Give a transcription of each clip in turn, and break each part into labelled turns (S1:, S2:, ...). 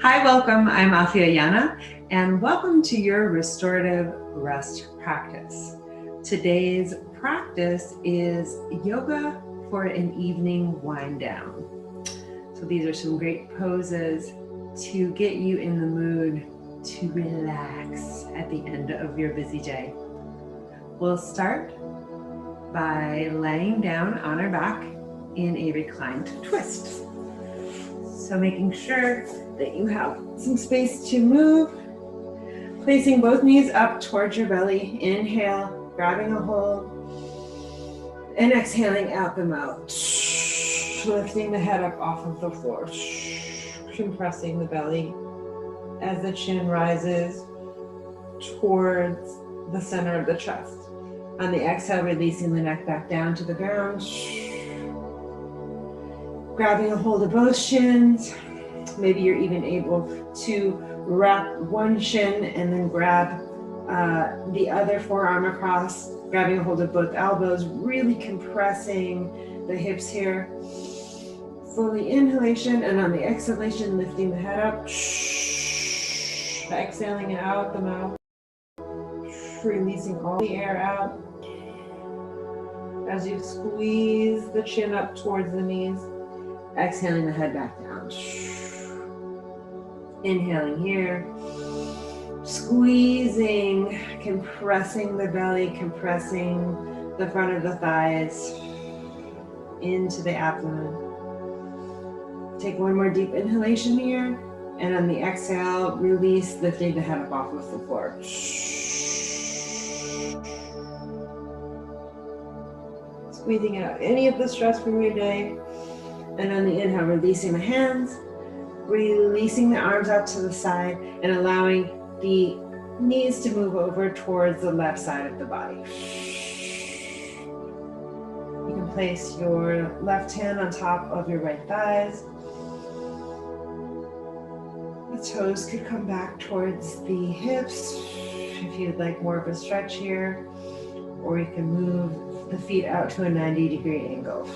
S1: Hi, welcome. I'm Afia Yana, and welcome to your Restorative Rest practice. Today's practice is yoga for an evening wind down. So these are some great poses to get you in the mood to relax at the end of your busy day. We'll start by laying down on our back in a reclined twist. So making sure that you have some space to move. Placing both knees up towards your belly. Inhale, grabbing a hold. And exhaling out the mouth. Lifting the head up off of the floor. Compressing the belly as the chin rises towards the center of the chest. On the exhale, releasing the neck back down to the ground. Grabbing a hold of both shins. Maybe you're even able to wrap one shin and then grab the other forearm across, grabbing a hold of both elbows, really compressing the hips here. Slowly inhalation, and on the exhalation, lifting the head up. Exhaling out the mouth. Releasing all the air out. As you squeeze the chin up towards the knees. Exhaling the head back down. Inhaling here. Squeezing, compressing the belly, compressing the front of the thighs into the abdomen. Take one more deep inhalation here. And on the exhale, release, lifting the head up off of the floor. Squeezing out any of the stress from your day. And on the inhale, releasing the hands, releasing the arms out to the side, and allowing the knees to move over towards the left side of the body. You can place your left hand on top of your right thighs. The toes could come back towards the hips if you'd like more of a stretch here, or you can move the feet out to a 90-degree angle.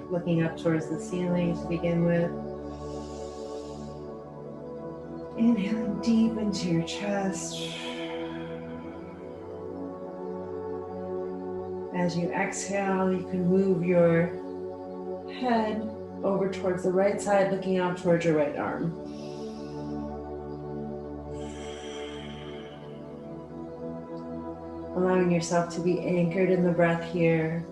S1: Looking up towards the ceiling to begin with. Inhaling deep into your chest. As you exhale, you can move your head over towards the right side, looking out towards your right arm. Allowing yourself to be anchored in the breath here.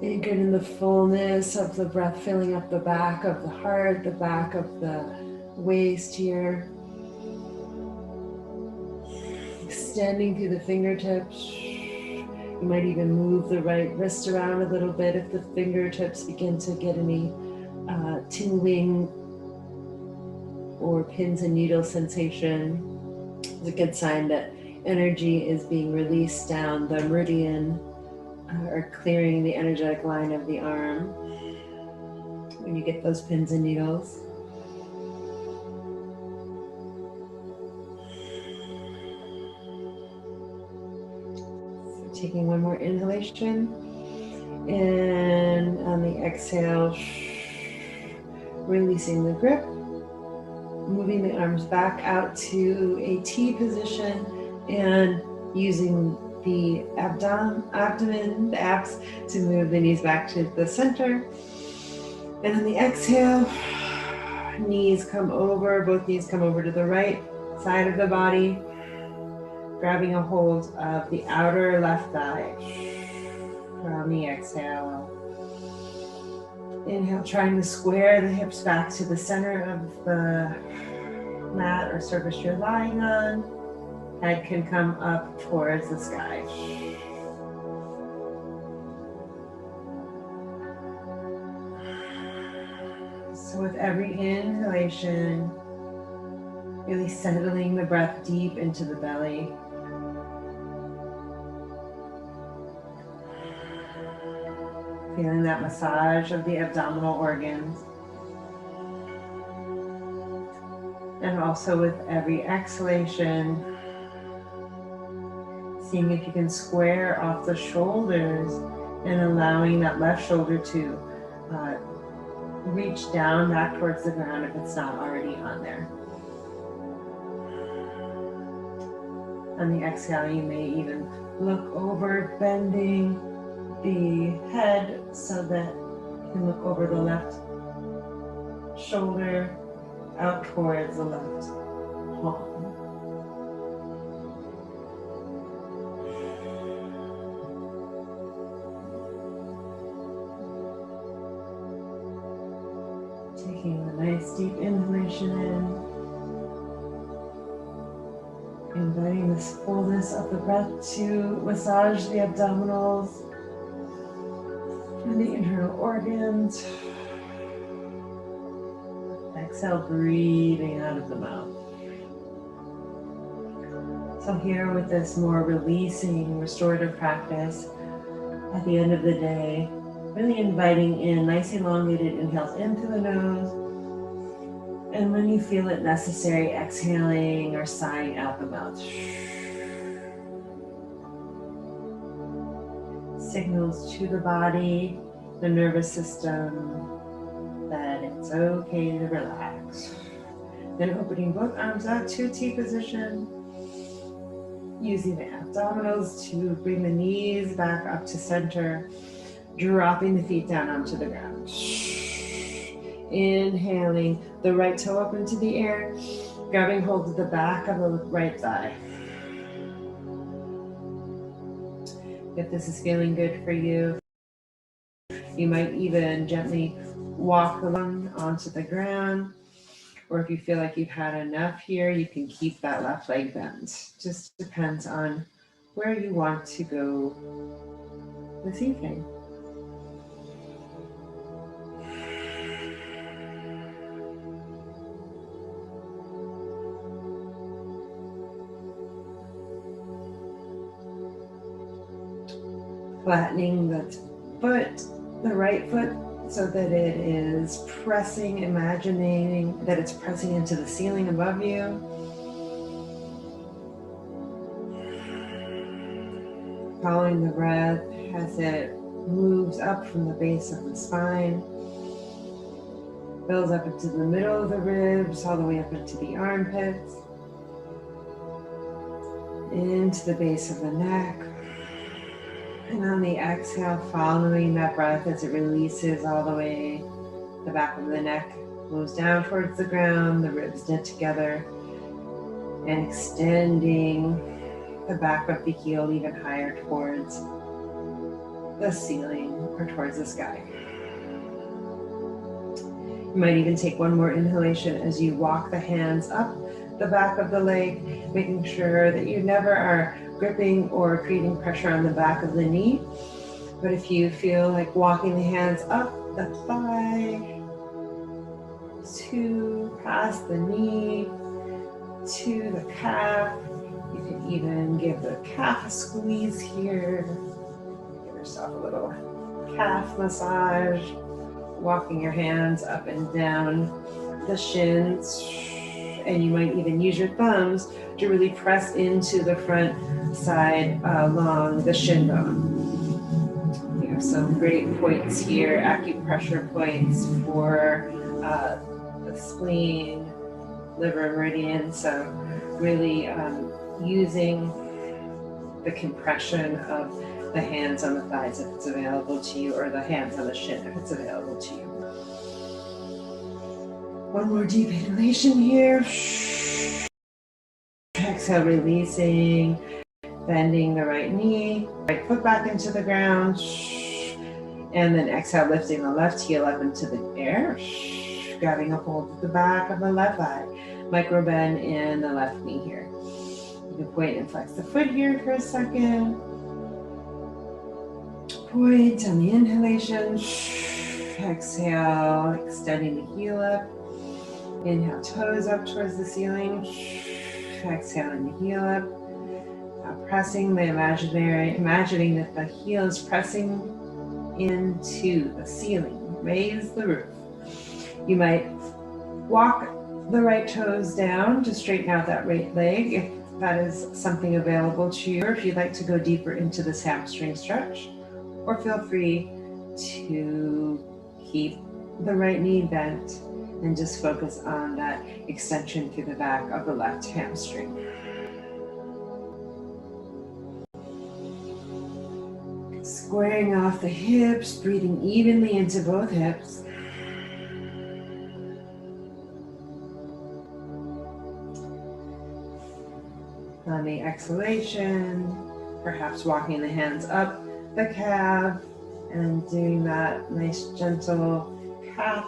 S1: Anchored in the fullness of the breath, filling up the back of the heart, the back of the waist here. Extending through the fingertips. You might even move the right wrist around a little bit if the fingertips begin to get any tingling or pins and needles sensation. It's a good sign that energy is being released down the meridian or clearing the energetic line of the arm when you get those pins and needles. So taking one more inhalation, and on the exhale, releasing the grip, moving the arms back out to a T position, and using the abdomen, the abs, to move the knees back to the center. And on the exhale, knees come over, both knees come over to the right side of the body, grabbing a hold of the outer left thigh. On the exhale, inhale, trying to square the hips back to the center of the mat or surface you're lying on. Head can come up towards the sky. So with every inhalation, really settling the breath deep into the belly. Feeling that massage of the abdominal organs. And also with every exhalation, seeing if you can square off the shoulders and allowing that left shoulder to reach down back towards the ground if it's not already on there. On the exhale, you may even look over, bending the head so that you can look over the left shoulder out towards the left palm. Taking a nice deep inhalation in. Inviting this fullness of the breath to massage the abdominals and the internal organs. Exhale, breathing out of the mouth. So here with this more releasing, restorative practice, at the end of the day, really inviting in nice elongated inhales into the nose. And when you feel it necessary, exhaling or sighing out the mouth. Signals to the body, the nervous system, that it's okay to relax. Then opening both arms out to T position. Using the abdominals to bring the knees back up to center. Dropping the feet down onto the ground. Inhaling the right toe up into the air, grabbing hold of the back of the right thigh. If this is feeling good for you, you might even gently walk the lung onto the ground, or if you feel like you've had enough here, you can keep that left leg bent. Just depends on where you want to go this evening. Flattening the right foot so that it is pressing, imagining that it's pressing into the ceiling above you. Following the breath as it moves up from the base of the spine, builds up into the middle of the ribs, all the way up into the armpits, into the base of the neck. And on the exhale, following that breath as it releases all the way, the back of the neck moves down towards the ground, the ribs knit together, and extending the back of the heel even higher towards the ceiling or towards the sky. You might even take one more inhalation as you walk the hands up the back of the leg, making sure that you never are gripping or creating pressure on the back of the knee. But if you feel like walking the hands up the thigh, to past the knee, to the calf, you can even give the calf a squeeze here. Give yourself a little calf massage, walking your hands up and down the shins. And you might even use your thumbs to really press into the front side along the shin bone. You have some great points here, acupressure points for the spleen, liver meridian. So really using the compression of the hands on the thighs if it's available to you, or the hands on the shin if it's available to you. One more deep inhalation here. Exhale, releasing, bending the right knee, right foot back into the ground. And then exhale, lifting the left heel up into the air. Grabbing a hold of the back of the left thigh. Micro bend in the left knee here. You can point and flex the foot here for a second. Point on the inhalation. Exhale, extending the heel up. Inhale, toes up towards the ceiling. Exhaling the heel up. Pressing the imagining that the heel is pressing into the ceiling. Raise the roof. You might walk the right toes down to straighten out that right leg if that is something available to you, or if you'd like to go deeper into this hamstring stretch, or feel free to keep the right knee bent, and just focus on that extension through the back of the left hamstring. Squaring off the hips, breathing evenly into both hips. On the exhalation, perhaps walking the hands up the calf and doing that nice gentle calf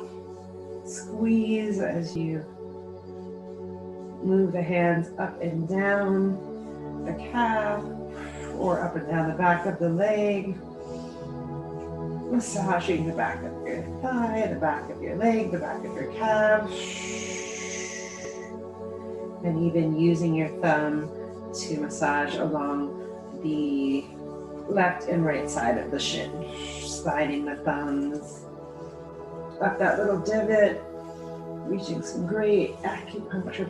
S1: squeeze as you move the hands up and down the calf or up and down the back of the leg. Massaging the back of your thigh, the back of your leg, the back of your calf. And even using your thumb to massage along the left and right side of the shin. Sliding the thumbs up that little divot, reaching some great acupressure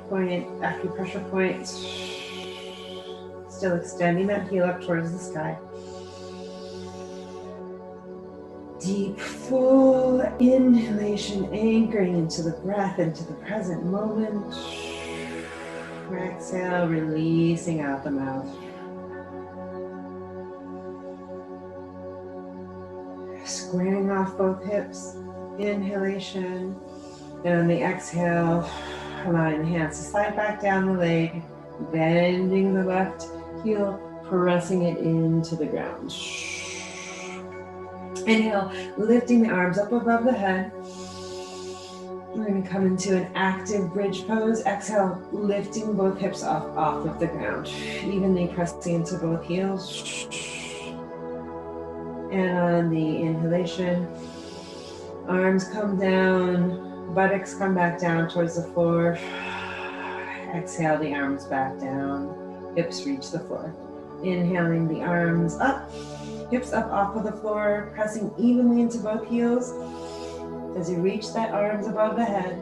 S1: points. Still extending that heel up towards the sky. Deep, full inhalation, anchoring into the breath, into the present moment. Exhale, releasing out the mouth. Squaring off both hips, inhalation, and on the exhale, allowing the hands to slide back down the leg, bending the left heel, pressing it into the ground. Inhale, lifting the arms up above the head. We're going to come into an active bridge pose. Exhale, lifting both hips off of the ground, evenly pressing into both heels. And on the inhalation, arms come down, buttocks come back down towards the floor. Exhale, the arms back down, hips reach the floor. Inhaling the arms up, hips up off of the floor, pressing evenly into both heels. As you reach that arms above the head,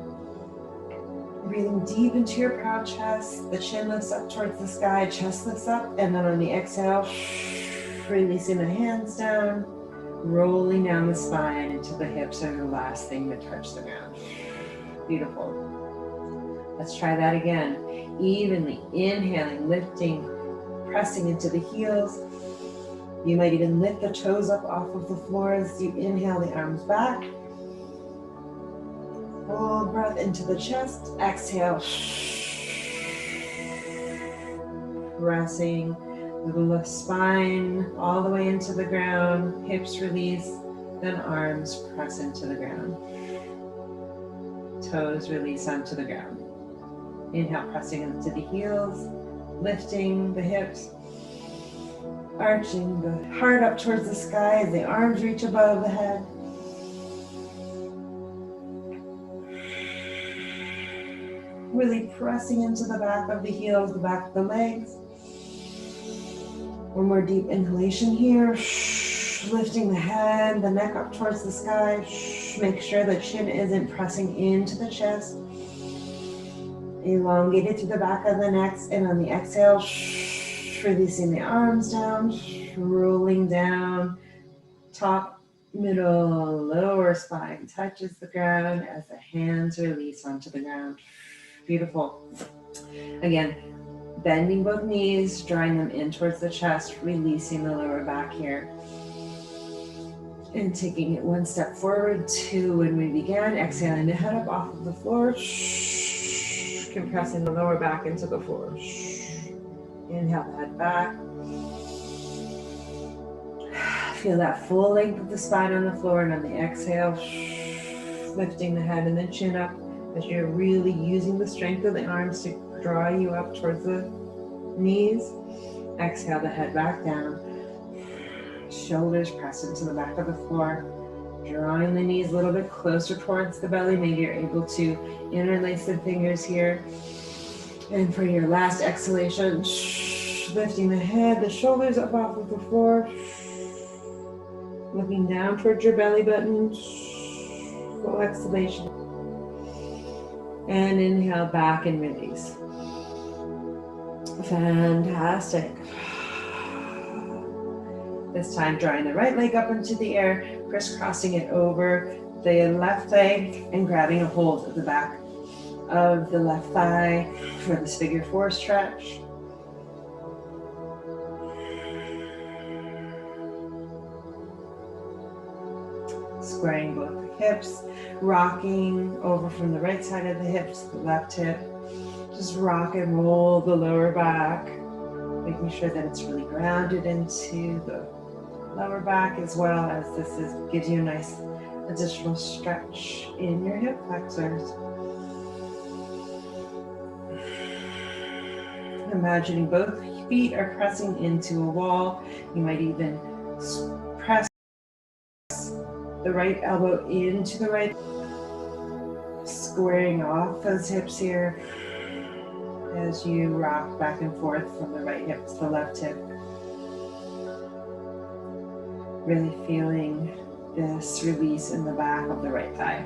S1: breathing deep into your proud chest, the chin lifts up towards the sky, chest lifts up, and then on the exhale, releasing the hands down, rolling down the spine into the hips are the last thing to touch the ground. Beautiful. Let's try that again. Evenly inhaling, lifting, pressing into the heels. You might even lift the toes up off of the floor as you inhale the arms back. Full breath into the chest. Exhale. Pressing the spine all the way into the ground. Hips release. Then arms press into the ground. Toes release onto the ground. Inhale, pressing into the heels. Lifting the hips. Arching the heart up towards the sky as the arms reach above the head. Really pressing into the back of the heels, the back of the legs. One more deep inhalation here. Lifting the head, the neck up towards the sky. Make sure the chin isn't pressing into the chest. Elongate it to the back of the neck, and on the exhale, releasing the arms down, rolling down, top, middle, lower spine touches the ground as the hands release onto the ground. Beautiful. Again, bending both knees, drawing them in towards the chest, releasing the lower back here. And taking it one step forward to when we began, exhaling the head up off of the floor, compressing the lower back into the floor. Inhale the head back. Feel that full length of the spine on the floor, and on the exhale, lifting the head and the chin up as you're really using the strength of the arms to draw you up towards the knees. Exhale the head back down. Shoulders press into the back of the floor. Drawing the knees a little bit closer towards the belly. Maybe you're able to interlace the fingers here. And for your last exhalation, lifting the head, the shoulders up off of the floor. Looking down towards your belly button. Full exhalation. And inhale back and release. Fantastic. This time drawing the right leg up into the air, crisscrossing it over, the left leg and grabbing a hold of the back of the left thigh for this figure four stretch. Squaring both hips, rocking over from the right side of the hips to the left hip. Just rock and roll the lower back, making sure that it's really grounded into the lower back, as well as gives you a nice additional stretch in your hip flexors. Imagining both feet are pressing into a wall. You might even press the right elbow into the right, squaring off those hips here as you rock back and forth from the right hip to the left hip. Really feeling this release in the back of the right thigh.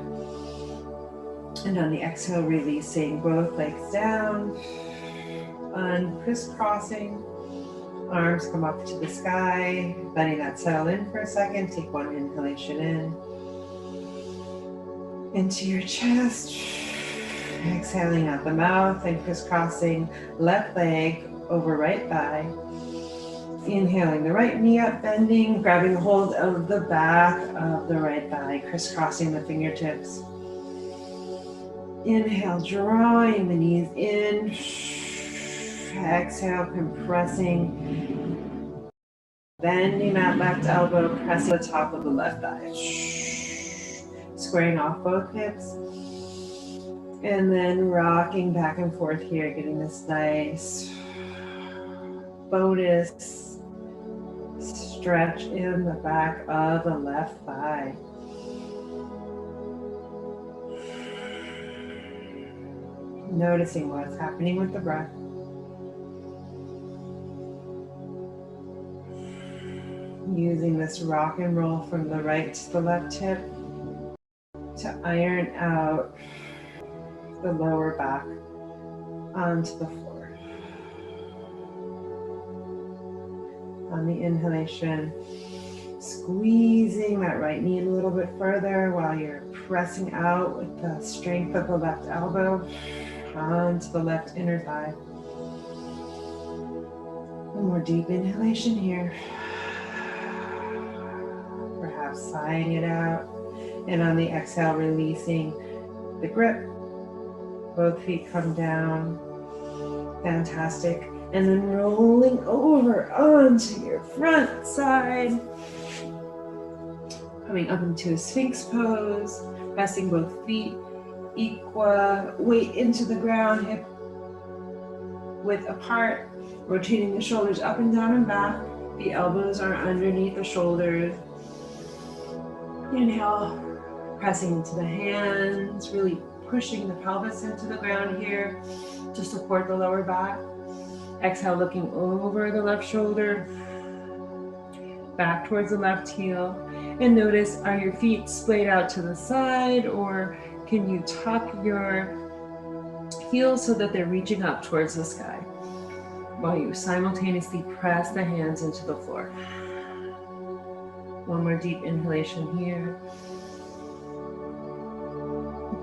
S1: And on the exhale, releasing both legs down, crisscrossing. Arms come up to the sky, letting that settle in for a second. Take one inhalation in, into your chest. Exhaling out the mouth and crisscrossing left leg over right thigh. Inhaling the right knee up, bending, grabbing a hold of the back of the right thigh, crisscrossing the fingertips. Inhale, drawing the knees in. Exhale, compressing, bending that left elbow, pressing the top of the left thigh. Squaring off both hips. And then rocking back and forth here, getting this nice bonus stretch in the back of the left thigh. Noticing what's happening with the breath. Using this rock and roll from the right to the left hip to iron out the lower back onto the floor. On the inhalation, squeezing that right knee a little bit further while you're pressing out with the strength of the left elbow onto the left inner thigh. One more deep inhalation here. Perhaps sighing it out. And on the exhale, releasing the grip. Both feet come down. Fantastic. And then rolling over onto your front side. Coming up into a Sphinx pose. Pressing both feet equal weight into the ground, hip width apart. Rotating the shoulders up and down and back. The elbows are underneath the shoulders. Inhale, pressing into the hands, really pushing the pelvis into the ground here to support the lower back. Exhale, looking over the left shoulder, back towards the left heel. And notice, are your feet splayed out to the side, or can you tuck your heels so that they're reaching up towards the sky while you simultaneously press the hands into the floor? One more deep inhalation here.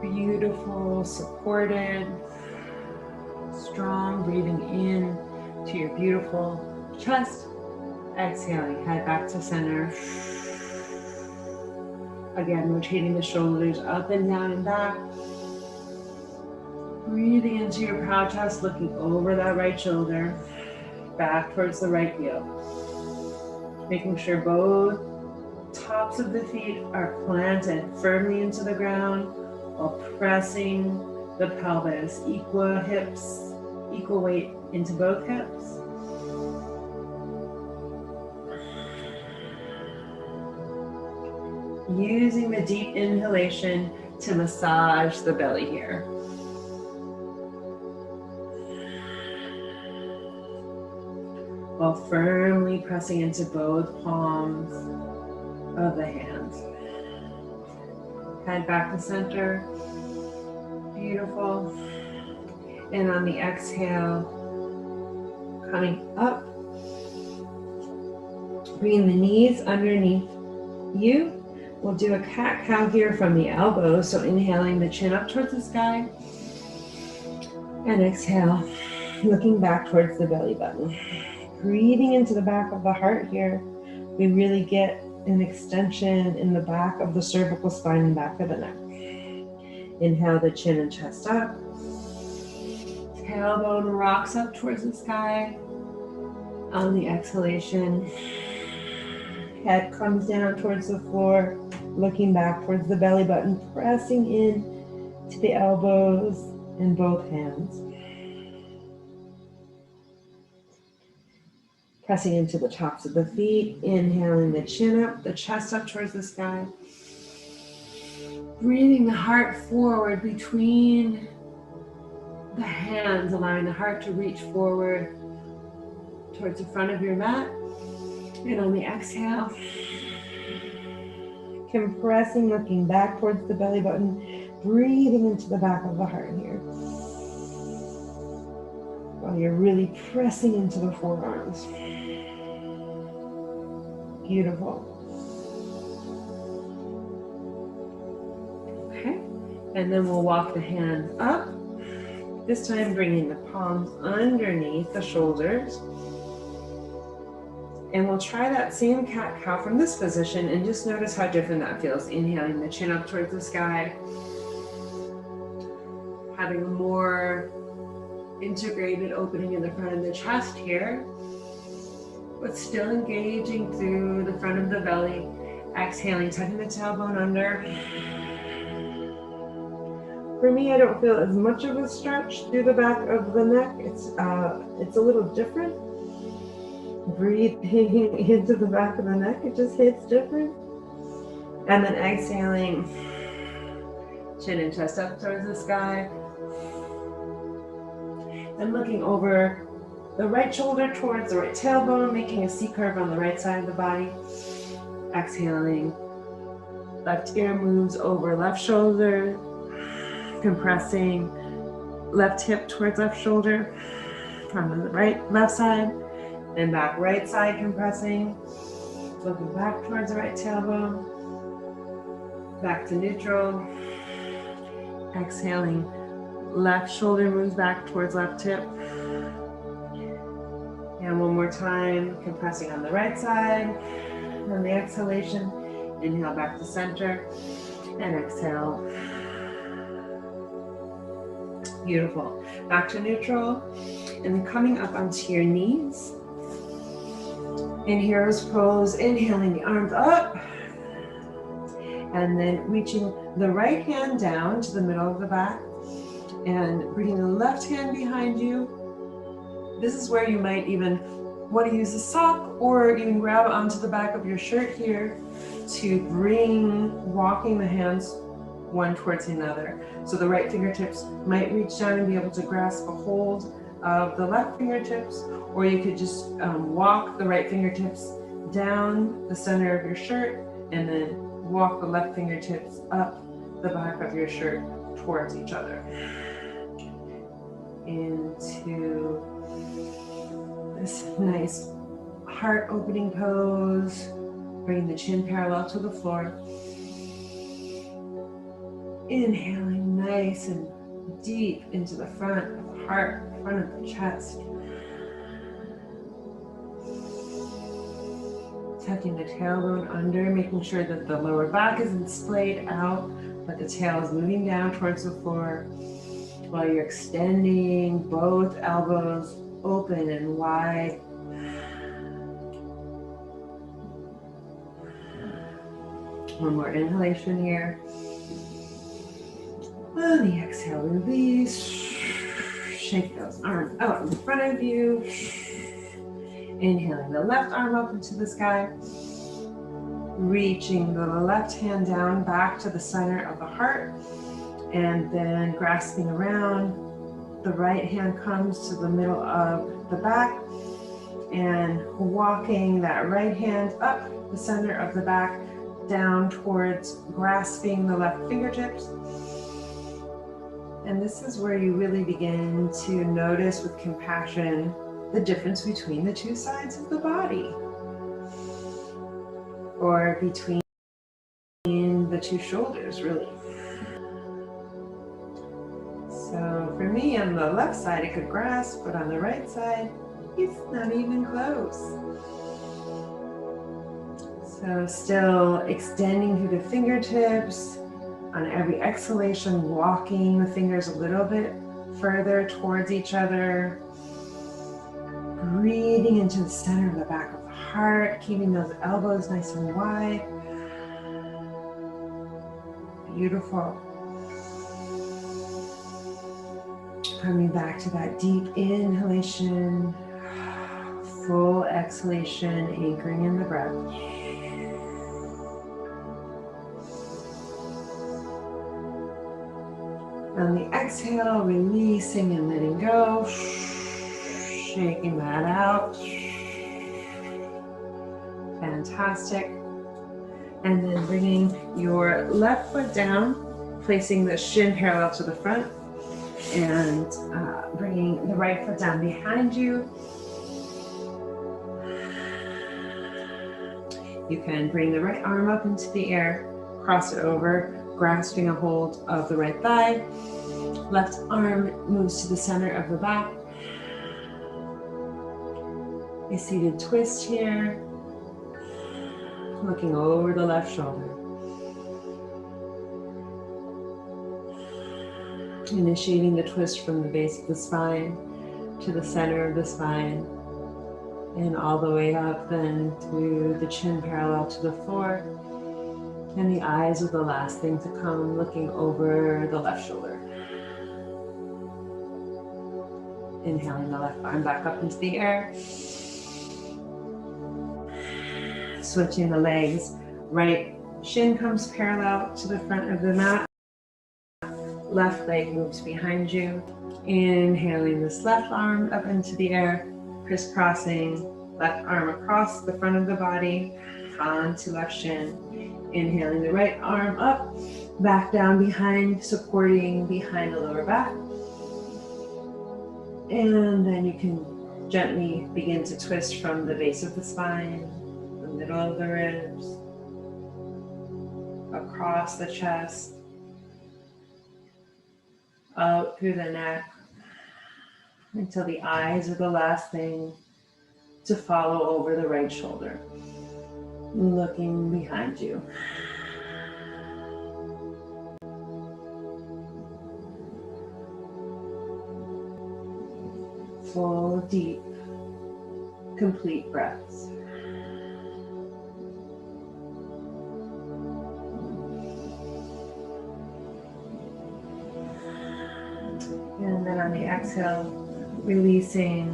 S1: Beautiful, supported, strong, breathing in to your beautiful chest. Exhaling, head back to center. Again, rotating the shoulders up and down and back. Breathing into your proud chest, looking over that right shoulder, back towards the right heel. Making sure both tops of the feet are planted firmly into the ground while pressing the pelvis, equal hips, equal weight into both hips. Using the deep inhalation to massage the belly here. While firmly pressing into both palms of the hands. Head back to center. Beautiful. And on the exhale, coming up, bringing the knees underneath you, We'll do a cat-cow here from the elbows. So inhaling the chin up towards the sky. And exhale, looking back towards the belly button. Breathing into the back of the heart here. We really get an extension in the back of the cervical spine and back of the neck. Inhale the chin and chest up. Tailbone rocks up towards the sky. On the exhalation, head comes down towards the floor, looking back towards the belly button, pressing in to the elbows and both hands. Pressing into the tops of the feet, inhaling the chin up, the chest up towards the sky. Breathing the heart forward between the hands, allowing the heart to reach forward towards the front of your mat. And on the exhale, compressing, looking back towards the belly button, breathing into the back of the heart here. While you're really pressing into the forearms. Beautiful. Okay, and then we'll walk the hands up. This time bringing the palms underneath the shoulders. And we'll try that same cat-cow from this position and just notice how different that feels. Inhaling the chin up towards the sky. Having a more integrated opening in the front of the chest here. But still engaging through the front of the belly. Exhaling, tucking the tailbone under. For me, I don't feel as much of a stretch through the back of the neck. It's a little different. Breathing into the back of the neck, it just hits different. And then exhaling, chin and chest up towards the sky. And looking over the right shoulder towards the right tailbone, making a C curve on the right side of the body. Exhaling, left ear moves over left shoulder, compressing, left hip towards left shoulder, on the left side, and back right side compressing, looking back towards the right tailbone, back to neutral, exhaling, left shoulder moves back towards left hip. And one more time, compressing on the right side. On the exhalation, inhale back to center and exhale. Beautiful. Back to neutral and then coming up onto your knees. In hero's pose, inhaling the arms up and then reaching the right hand down to the middle of the back and bringing the left hand behind you. This is where you might even want to use a sock or even grab onto the back of your shirt here to bring walking the hands one towards another. So the right fingertips might reach down and be able to grasp a hold of the left fingertips, or you could just walk the right fingertips down the center of your shirt and then walk the left fingertips up the back of your shirt towards each other. Into this nice heart opening pose. Bring the chin parallel to the floor. Inhaling nice and deep into the front of the heart, front of the chest. Tucking the tailbone under, making sure that the lower back isn't splayed out, but the tail is moving down towards the floor while you're extending both elbows open and wide. One more inhalation here. On the exhale, release. Shake those arms out in front of you. Inhaling the left arm up into the sky. Reaching the left hand down back to the center of the heart. And then grasping around. The right hand comes to the middle of the back. And walking that right hand up the center of the back down towards grasping the left fingertips. And this is where you really begin to notice with compassion the difference between the two sides of the body, or between between the two shoulders, really. So for me, on the left side, it could grasp, but on the right side, it's not even close. So still extending through the fingertips. On every exhalation, walking the fingers a little bit further towards each other. Breathing into the center of the back of the heart, keeping those elbows nice and wide. Beautiful. Coming back to that deep inhalation, full exhalation, anchoring in the breath. On the exhale, releasing and letting go, shaking that out. Fantastic. And then bringing your left foot down, placing the shin parallel to the front, and bringing the right foot down behind you. You can bring the right arm up into the air, cross it over, grasping a hold of the right thigh. Left arm moves to the center of the back. A seated twist here, looking over the left shoulder. Initiating the twist from the base of the spine to the center of the spine, and all the way up then through the chin parallel to the floor, and the eyes are the last thing to come, looking over the left shoulder. Inhaling the left arm back up into the air. Switching the legs, right shin comes parallel to the front of the mat. Left leg moves behind you. Inhaling this left arm up into the air, crisscrossing left arm across the front of the body, onto left shin. Inhaling the right arm up, back down behind, supporting behind the lower back. And then you can gently begin to twist from the base of the spine, the middle of the ribs, across the chest, out through the neck, until the eyes are the last thing to follow over the right shoulder, looking behind you. Full, deep, complete breaths. And then on the exhale, releasing,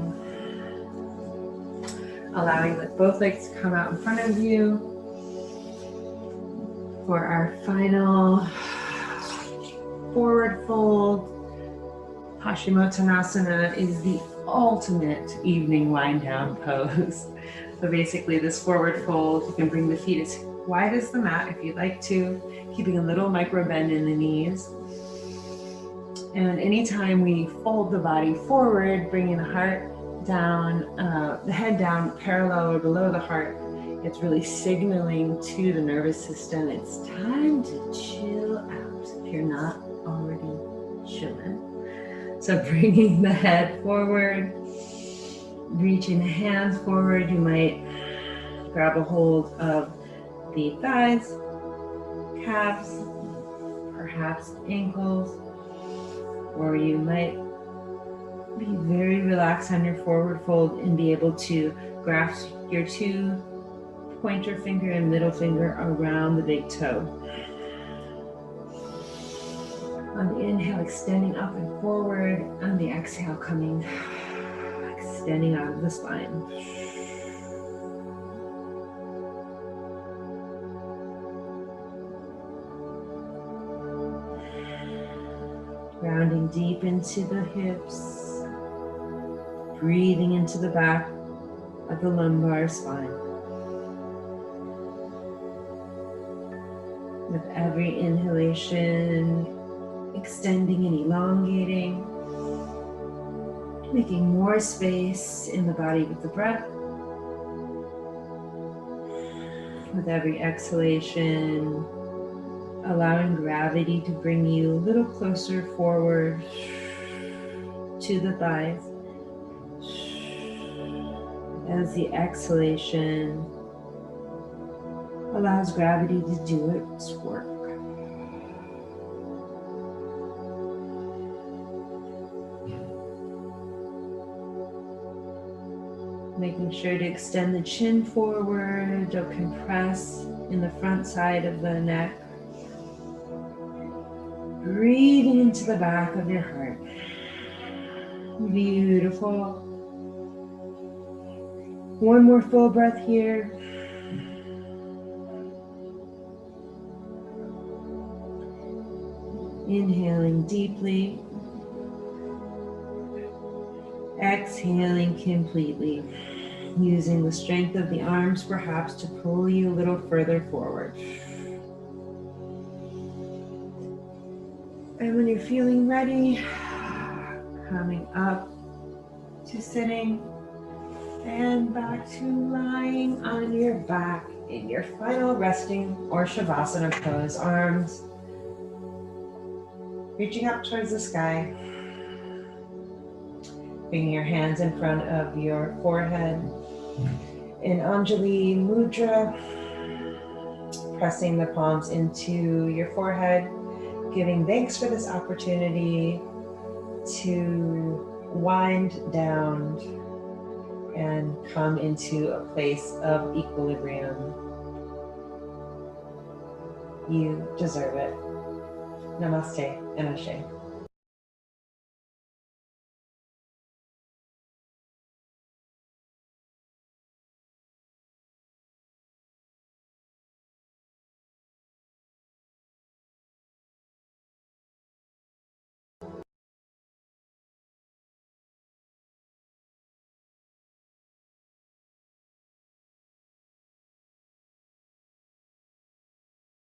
S1: allowing both legs to come out in front of you for our final forward fold. Paschimottanasana is the ultimate evening wind down pose. So basically this forward fold, you can bring the feet as wide as the mat if you'd like to, keeping a little micro bend in the knees. And anytime we fold the body forward, bringing the heart down, the head down parallel or below the heart, it's really signaling to the nervous system it's time to chill out if you're not already chilling. So bringing the head forward, reaching the hands forward, you might grab a hold of the thighs, calves, perhaps ankles, or you might be very relaxed on your forward fold and be able to grasp your two pointer finger and middle finger around the big toe. On the inhale, extending up and forward. On the exhale, coming, extending out of the spine. Grounding deep into the hips. Breathing into the back of the lumbar spine. With every inhalation, extending and elongating, making more space in the body with the breath. With every exhalation, allowing gravity to bring you a little closer forward to the thighs. As the exhalation allows gravity to do its work. Making sure to extend the chin forward, don't compress in the front side of the neck. Breathing into the back of your heart. Beautiful. One more full breath here. Inhaling deeply. Exhaling completely. Using the strength of the arms perhaps to pull you a little further forward. And when you're feeling ready, coming up to sitting and back to lying on your back in your final resting or Shavasana pose. Arms reaching up towards the sky. Bringing your hands in front of your forehead. In Anjali Mudra, pressing the palms into your forehead, giving thanks for this opportunity to wind down and come into a place of equilibrium. You deserve it. Namaste and Ashe.